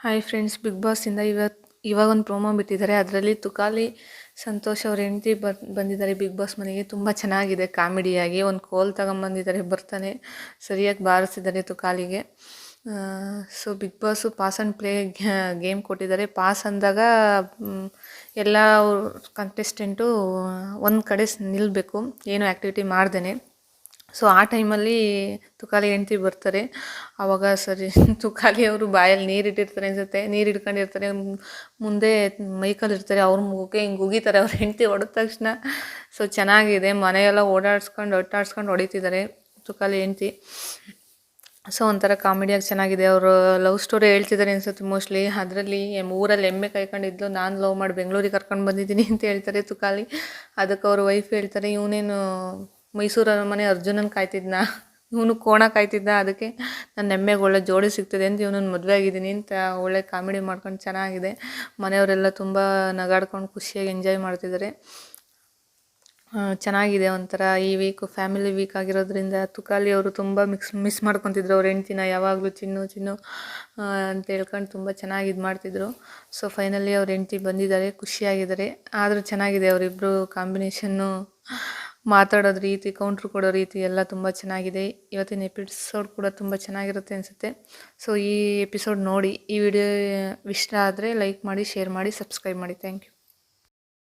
Hi friends, big ಬಾಸಿಂದ ಇವಾಗ ಒಂದು promo ಬಿಟ್ಟಿದ್ದಾರೆ. ಅದರಲ್ಲಿ ತುಕಾಲಿ ಸಂತೋಷ್ ಅವ್ರ ಹೆಂಡತಿ ಬಂದಿದ್ದಾರೆ ಬಿಗ್ ಬಾಸ್ ಮನೆಗೆ. ತುಂಬ ಚೆನ್ನಾಗಿದೆ, ಕಾಮಿಡಿಯಾಗಿ ಒಂದು ಕೋಲ್ ತಗೊಂಬಂದಿದ್ದಾರೆ, ಬರ್ತಾನೆ ಸರಿಯಾಗಿ ಬಾರಿಸಿದ್ದಾರೆ ತುಕಾಲಿಗೆ. So big boss pass and play game ಕೊಟ್ಟಿದ್ದಾರೆ. ಪಾಸ್ ಅಂದಾಗ ಎಲ್ಲ ಕಂಟೆಸ್ಟೆಂಟು ಒಂದು ಕಡೆ ನಿಲ್ಲಬೇಕು, ಏನು ಆ್ಯಕ್ಟಿವಿಟಿ ಮಾಡ್ದೇ. ಸೊ ಆ ಟೈಮಲ್ಲಿ ತುಕಾಲಿ ಹೆಂಡ್ತಿ ಬರ್ತಾರೆ. ಆವಾಗ ಸರಿ ತುಕಾಲಿ ಅವರು ಬಾಯಲ್ಲಿ ನೀರು ಇಟ್ಟಿರ್ತಾರೆ ಅನ್ಸುತ್ತೆ, ನೀರು ಹಿಡ್ಕೊಂಡಿರ್ತಾರೆ, ಮುಂದೆ ಮೈಕಲ್ಲಿ ಇರ್ತಾರೆ, ಅವ್ರ ಮುಖಕ್ಕೆ ಹಿಂಗೆ ಉಗಿತಾರೆ ಅವ್ರ ಹೆಂಡ್ತಿ ಹೊಡೆದ ತಕ್ಷಣ. ಸೊ ಚೆನ್ನಾಗಿದೆ, ಮನೆಯೆಲ್ಲ ಒಟ್ಟಾಡ್ಸ್ಕೊಂಡು ಹೊಡಿತಿದ್ದಾರೆ ತುಕಾಲಿ ಹೆಂಡ್ತಿ. ಸೊ ಒಂಥರ ಕಾಮಿಡಿಯಾಗಿ ಚೆನ್ನಾಗಿದೆ. ಅವರು ಲವ್ ಸ್ಟೋರಿ ಹೇಳ್ತಿದ್ದಾರೆ ಅನ್ಸುತ್ತೆ ಮೋಸ್ಟ್ಲಿ. ಅದರಲ್ಲಿ ಊರಲ್ಲಿ ಎಮ್ಮೆ ಕಾಯ್ಕೊಂಡಿದ್ಲು, ನಾನು ಲವ್ ಮಾಡಿ ಬೆಂಗಳೂರಿಗೆ ಕರ್ಕೊಂಡು ಬಂದಿದ್ದೀನಿ ಅಂತ ಹೇಳ್ತಾರೆ ತುಕಾಲಿ. ಅದಕ್ಕೆ ಅವ್ರ ವೈಫ್ ಹೇಳ್ತಾರೆ, ಇವನೇನು ಮೈಸೂರು ಮನೆ ಅರ್ಜುನನ್ ಕಾಯ್ತಿದ್ನ, ಇವನು ಕೋಣ ಕಾಯ್ತಿದ್ದ, ಅದಕ್ಕೆ ನನ್ನ ಎಮ್ಮೆಗೆ ಒಳ್ಳೆ ಜೋಡಿ ಸಿಗ್ತದೆ ಅಂತ ಇವನನ್ನು ಮದುವೆ ಆಗಿದ್ದೀನಿ ಅಂತ ಒಳ್ಳೆ ಕಾಮಿಡಿ ಮಾಡ್ಕೊಂಡು ಚೆನ್ನಾಗಿದೆ. ಮನೆಯವರೆಲ್ಲ ತುಂಬ ನಗಾಡ್ಕೊಂಡು ಖುಷಿಯಾಗಿ ಎಂಜಾಯ್ ಮಾಡ್ತಿದ್ದಾರೆ. ಚೆನ್ನಾಗಿದೆ. ಒಂಥರ ಈ ಫ್ಯಾಮಿಲಿ ವೀಕ್ ಆಗಿರೋದ್ರಿಂದ ತುಕಾಲಿ ಅವರು ತುಂಬ ಮಿಸ್ ಮಾಡ್ಕೊತಿದ್ರು ಅವ್ರ ಹೆಂಡ್ತಿನ. ಯಾವಾಗಲೂ ಚಿನ್ನು ಅಂತ ಹೇಳ್ಕೊಂಡು ತುಂಬ ಚೆನ್ನಾಗಿ ಇದು ಮಾಡ್ತಿದ್ರು. ಸೊ ಫೈನಲಿ ಅವ್ರ ಹೆಂಡ್ತಿ ಬಂದಿದ್ದಾರೆ, ಖುಷಿಯಾಗಿದ್ದಾರೆ. ಆದರೂ ಚೆನ್ನಾಗಿದೆ ಅವರಿಬ್ಬರು ಕಾಂಬಿನೇಷನ್ನು, ಮಾತಾಡೋದು ರೀತಿ, ಕೌಂಟ್ರ್ ಕೊಡೋ ರೀತಿ ಎಲ್ಲ ತುಂಬ ಚೆನ್ನಾಗಿದೆ. ಇವತ್ತಿನ ಎಪಿಸೋಡ್ ಕೂಡ ತುಂಬ ಚೆನ್ನಾಗಿರುತ್ತೆ ಅನಿಸುತ್ತೆ. ಸೊ ಈ ಎಪಿಸೋಡ್ ನೋಡಿ, ಈ ವಿಡಿಯೋ ಇಷ್ಟ ಆದರೆ ಲೈಕ್ ಮಾಡಿ, ಶೇರ್ ಮಾಡಿ, ಸಬ್ಸ್ಕ್ರೈಬ್ ಮಾಡಿ. Thank you.